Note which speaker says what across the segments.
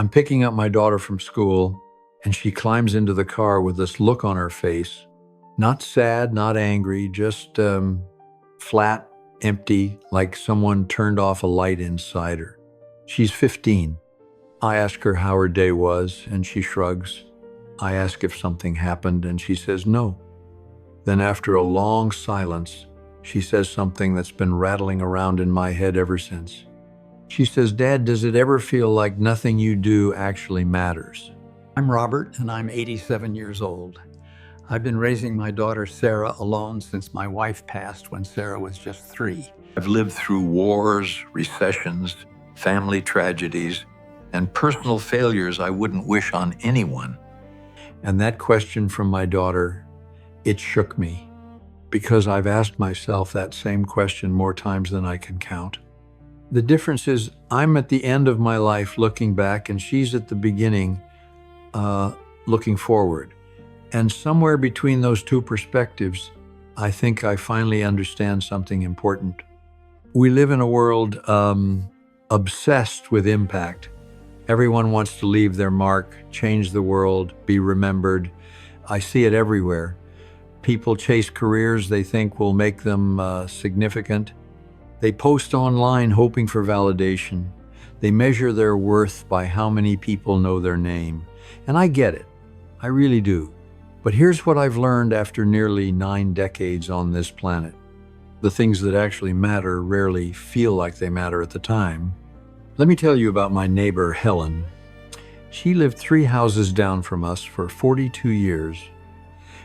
Speaker 1: I'm picking up my daughter from school, and she climbs into the car with this look on her face. Not sad, not angry, just flat, empty, like someone turned off a light inside her. She's 15. I ask her how her day was, and she shrugs. I ask if something happened, and she says no. Then after a long silence, she says something that's been rattling around in my head ever since. She says, "Dad, does it ever feel like nothing you do actually matters?"
Speaker 2: I'm Robert, and I'm 87 years old. I've been raising my daughter Sarah alone since my wife passed when Sarah was just 3.
Speaker 1: I've lived through wars, recessions, family tragedies, and personal failures I wouldn't wish on anyone. And that question from my daughter, it shook me, because I've asked myself that same question more times than I can count. The difference is I'm at the end of my life looking back, and she's at the beginning looking forward. And somewhere between those two perspectives, I think I finally understand something important. We live in a world obsessed with impact. Everyone wants to leave their mark, change the world, be remembered. I see it everywhere. People chase careers they think will make them significant. They post online hoping for validation. They measure their worth by how many people know their name. And I get it. I really do. But here's what I've learned after nearly 9 decades on this planet. The things that actually matter rarely feel like they matter at the time. Let me tell you about my neighbor, Helen. She lived 3 houses down from us for 42 years.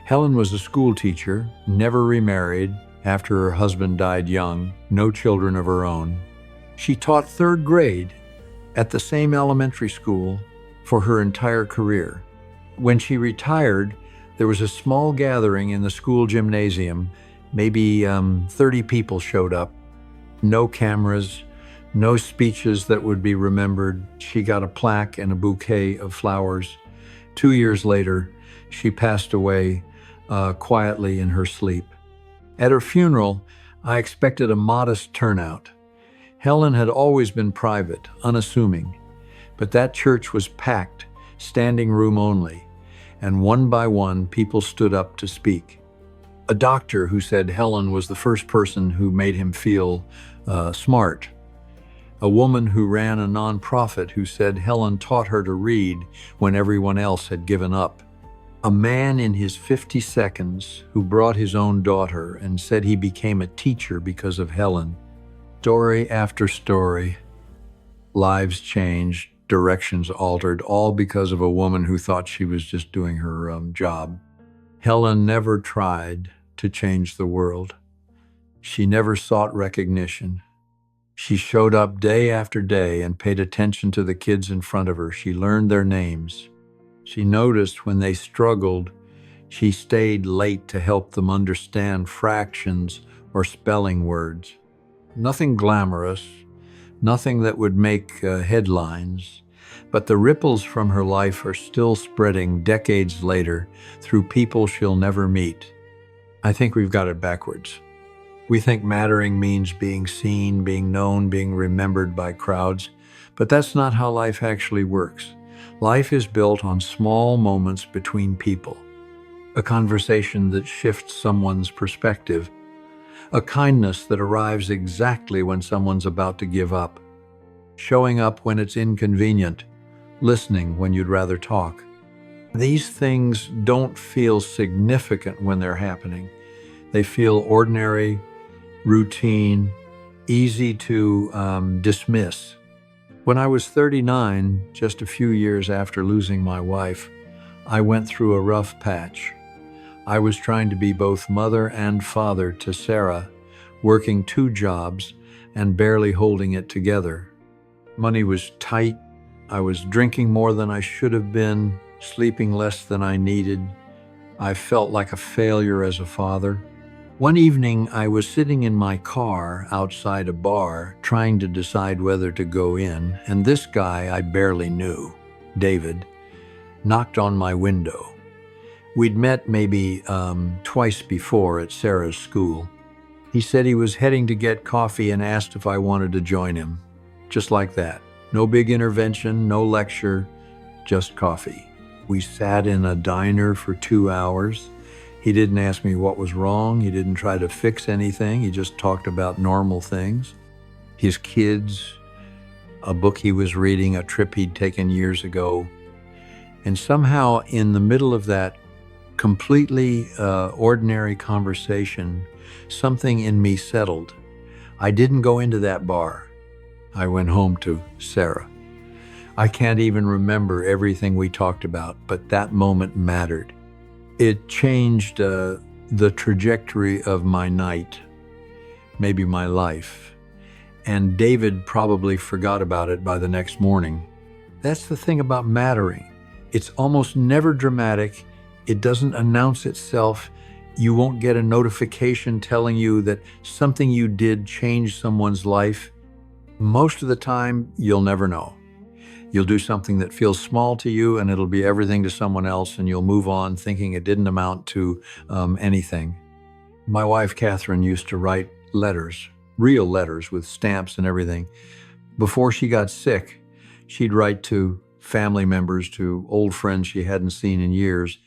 Speaker 1: Helen was a school teacher, never remarried after her husband died young, no children of her own. She taught 3rd grade at the same elementary school for her entire career. When she retired, there was a small gathering in the school gymnasium. Maybe 30 people showed up. No cameras, no speeches that would be remembered. She got a plaque and a bouquet of flowers. 2 years later, she passed away quietly in her sleep. At her funeral, I expected a modest turnout. Helen had always been private, unassuming, but that church was packed, standing room only, and one by one, people stood up to speak. A doctor who said Helen was the first person who made him feel smart. A woman who ran a nonprofit who said Helen taught her to read when everyone else had given up. A man in his 52nds who brought his own daughter and said he became a teacher because of Helen. Story after story. Lives changed, directions altered, all because of a woman who thought she was just doing her job. Helen never tried to change the world. She never sought recognition. She showed up day after day and paid attention to the kids in front of her. She learned their names. She noticed when they struggled. She stayed late to help them understand fractions or spelling words. Nothing glamorous, nothing that would make headlines, but the ripples from her life are still spreading decades later through people she'll never meet. I think we've got it backwards. We think mattering means being seen, being known, being remembered by crowds, but that's not how life actually works. Life is built on small moments between people. A conversation that shifts someone's perspective. A kindness that arrives exactly when someone's about to give up. Showing up when it's inconvenient. Listening when you'd rather talk. These things don't feel significant when they're happening. They feel ordinary, routine, easy to dismiss. When I was 39, just a few years after losing my wife, I went through a rough patch. I was trying to be both mother and father to Sarah, working 2 jobs and barely holding it together. Money was tight. I was drinking more than I should have been, sleeping less than I needed. I felt like a failure as a father. One evening, I was sitting in my car outside a bar, trying to decide whether to go in, and this guy I barely knew, David, knocked on my window. We'd met maybe twice before at Sarah's school. He said he was heading to get coffee and asked if I wanted to join him, just like that. No big intervention, no lecture, just coffee. We sat in a diner for 2 hours. He didn't ask me what was wrong. He didn't try to fix anything. He just talked about normal things. His kids, a book he was reading, a trip he'd taken years ago. And somehow in the middle of that completely ordinary conversation, something in me settled. I didn't go into that bar. I went home to Sarah. I can't even remember everything we talked about, but that moment mattered. It changed the trajectory of my night, maybe my life. And David probably forgot about it by the next morning. That's the thing about mattering. It's almost never dramatic. It doesn't announce itself. You won't get a notification telling you that something you did changed someone's life. Most of the time, you'll never know. You'll do something that feels small to you and it'll be everything to someone else, and you'll move on thinking it didn't amount to anything. My wife, Catherine, used to write letters, real letters with stamps and everything. Before she got sick, she'd write to family members, to old friends she hadn't seen in years.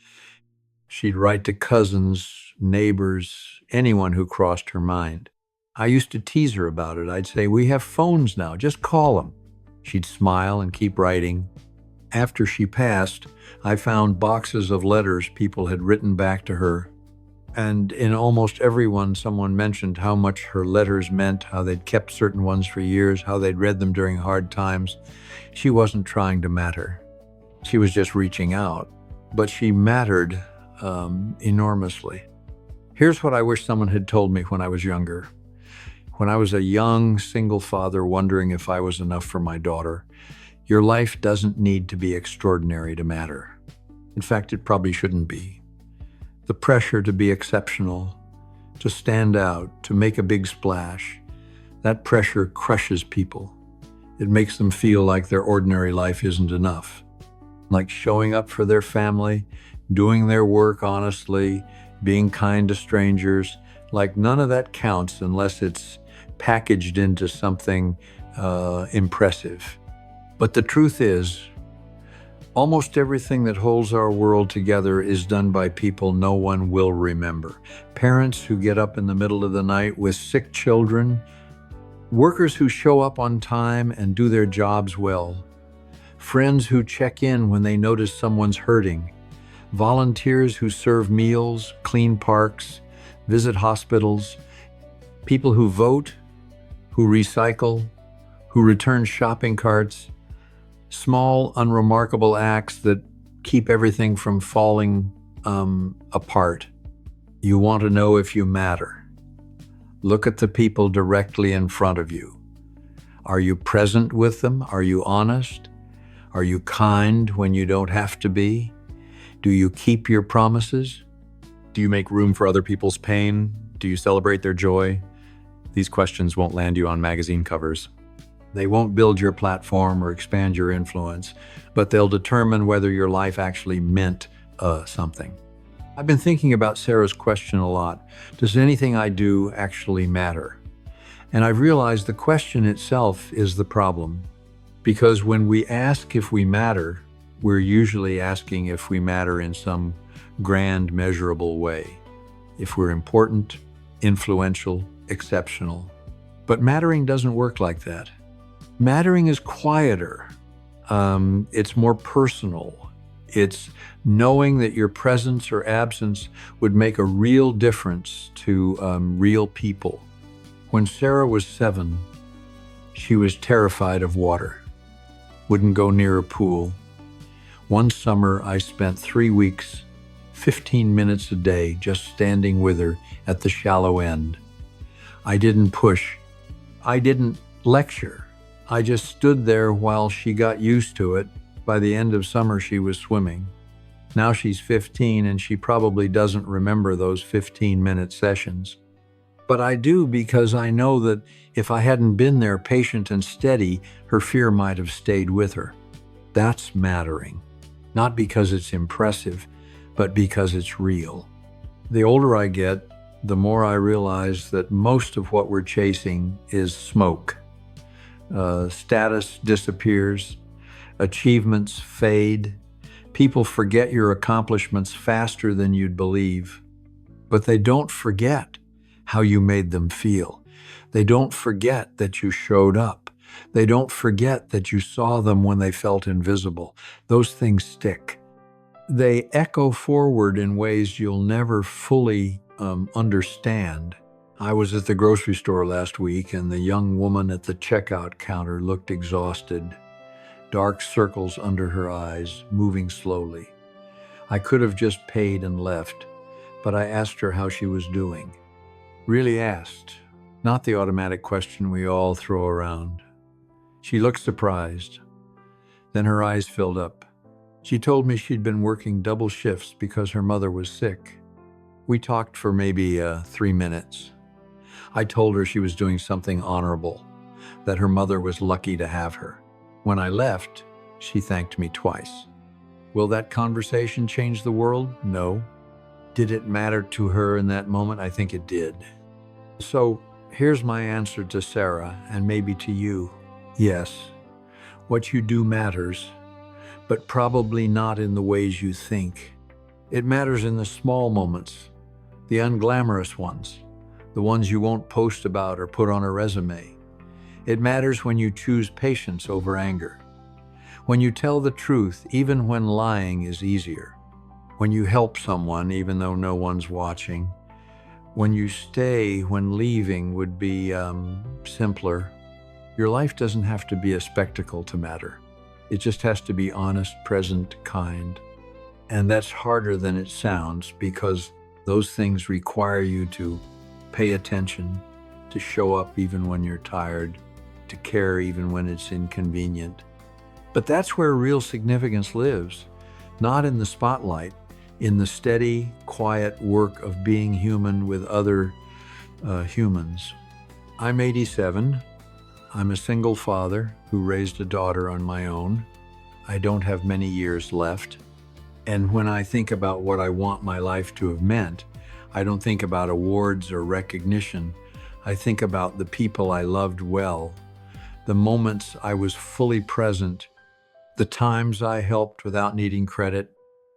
Speaker 1: She'd write to cousins, neighbors, anyone who crossed her mind. I used to tease her about it. I'd say, "We have phones now, just call them." She'd smile and keep writing. After she passed, I found boxes of letters people had written back to her. And in almost every one, someone mentioned how much her letters meant, how they'd kept certain ones for years, how they'd read them during hard times. She wasn't trying to matter. She was just reaching out. But she mattered enormously. Here's what I wish someone had told me when I was younger. When I was a young single father wondering if I was enough for my daughter, your life doesn't need to be extraordinary to matter. In fact, it probably shouldn't be. The pressure to be exceptional, to stand out, to make a big splash, that pressure crushes people. It makes them feel like their ordinary life isn't enough. Like showing up for their family, doing their work honestly, being kind to strangers, like none of that counts unless it's packaged into something impressive. But the truth is, almost everything that holds our world together is done by people no one will remember. Parents who get up in the middle of the night with sick children, workers who show up on time and do their jobs well, friends who check in when they notice someone's hurting, volunteers who serve meals, clean parks, visit hospitals, people who vote, who recycle, who return shopping carts, small, unremarkable acts that keep everything from falling apart. You want to know if you matter. Look at the people directly in front of you. Are you present with them? Are you honest? Are you kind when you don't have to be? Do you keep your promises?
Speaker 3: Do you make room for other people's pain? Do you celebrate their joy? These questions won't land you on magazine covers.
Speaker 1: They won't build your platform or expand your influence, but they'll determine whether your life actually meant something. I've been thinking about Sarah's question a lot. Does anything I do actually matter? And I've realized the question itself is the problem. Because when we ask if we matter, we're usually asking if we matter in some grand, measurable way. If we're important, influential, exceptional. But mattering doesn't work like that. Mattering is quieter. It's more personal. It's knowing that your presence or absence would make a real difference to real people. When Sarah was 7, she was terrified of water, wouldn't go near a pool. One summer, I spent 3 weeks, 15 minutes a day, just standing with her at the shallow end. I didn't push. I didn't lecture. I just stood there while she got used to it. By the end of summer, she was swimming. Now she's 15 and she probably doesn't remember those 15-minute sessions. But I do because I know that if I hadn't been there patient and steady, her fear might have stayed with her. That's mattering. Not because it's impressive, but because it's real. The older I get, the more I realize that most of what we're chasing is smoke. Status disappears. Achievements fade. People forget your accomplishments faster than you'd believe. But they don't forget how you made them feel. They don't forget that you showed up. They don't forget that you saw them when they felt invisible. Those things stick. They echo forward in ways you'll never fully understand. I was at the grocery store last week, and the young woman at the checkout counter looked exhausted, dark circles under her eyes, moving slowly. I could have just paid and left, but I asked her how she was doing. Really asked, not the automatic question we all throw around. She looked surprised. Then her eyes filled up. She told me she'd been working double shifts because her mother was sick. We talked for maybe 3 minutes. I told her she was doing something honorable, that her mother was lucky to have her. When I left, she thanked me twice. Will that conversation change the world? No. Did it matter to her in that moment? I think it did. So here's my answer to Sarah, and maybe to you. Yes, what you do matters, but probably not in the ways you think. It matters in the small moments, the unglamorous ones, the ones you won't post about or put on a resume. It matters when you choose patience over anger, when you tell the truth even when lying is easier, when you help someone even though no one's watching, when you stay when leaving would be simpler. Your life doesn't have to be a spectacle to matter. It just has to be honest, present, kind. And that's harder than it sounds, because those things require you to pay attention, to show up even when you're tired, to care even when it's inconvenient. But that's where real significance lives, not in the spotlight, in the steady, quiet work of being human with other humans. I'm 87. I'm a single father who raised a daughter on my own. I don't have many years left. And when I think about what I want my life to have meant, I don't think about awards or recognition. I think about the people I loved well, the moments I was fully present, the times I helped without needing credit,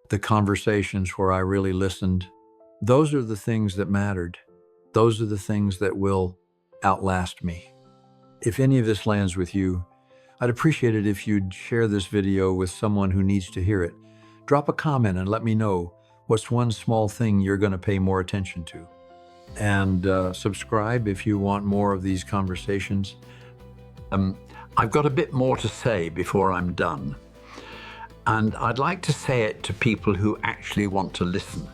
Speaker 1: the conversations where I really listened. Those are the things that mattered. Those are the things that will outlast me. If any of this lands with you, I'd appreciate it if you'd share this video with someone who needs to hear it. Drop a comment and let me know what's one small thing you're going to pay more attention to. And subscribe if you want more of these conversations. I've got a bit more to say before I'm done. And I'd like to say it to people who actually want to listen.